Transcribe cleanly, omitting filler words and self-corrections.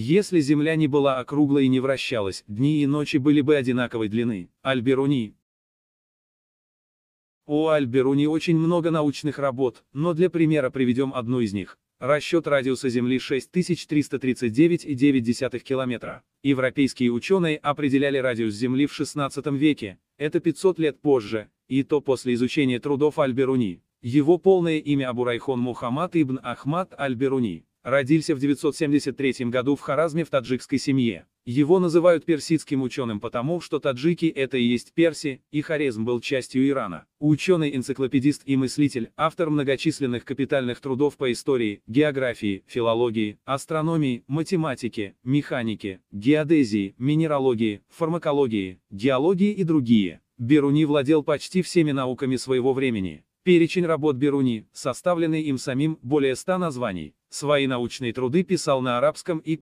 Если Земля не была округлой и не вращалась, дни и ночи были бы одинаковой длины. Аль-Бируни. У Аль-Бируни очень много научных работ, но для примера приведем одну из них. Расчет радиуса Земли 6339,9 километра. Европейские ученые определяли радиус Земли в XVI веке, это 500 лет позже, и то после изучения трудов Аль-Бируни. Его полное имя Абу-Райхон Мухаммад ибн Ахмад Аль-Бируни. Родился в 973 году в Харазме в таджикской семье. Его называют персидским ученым потому, что таджики это и есть перси, и Хорезм был частью Ирана. Ученый-энциклопедист и мыслитель, автор многочисленных капитальных трудов по истории, географии, филологии, астрономии, математике, механике, геодезии, минералогии, фармакологии, геологии и другие. Бируни владел почти всеми науками своего времени. Перечень работ Бируни, составленный им самим, более 100 названий. Свои научные труды писал на арабском и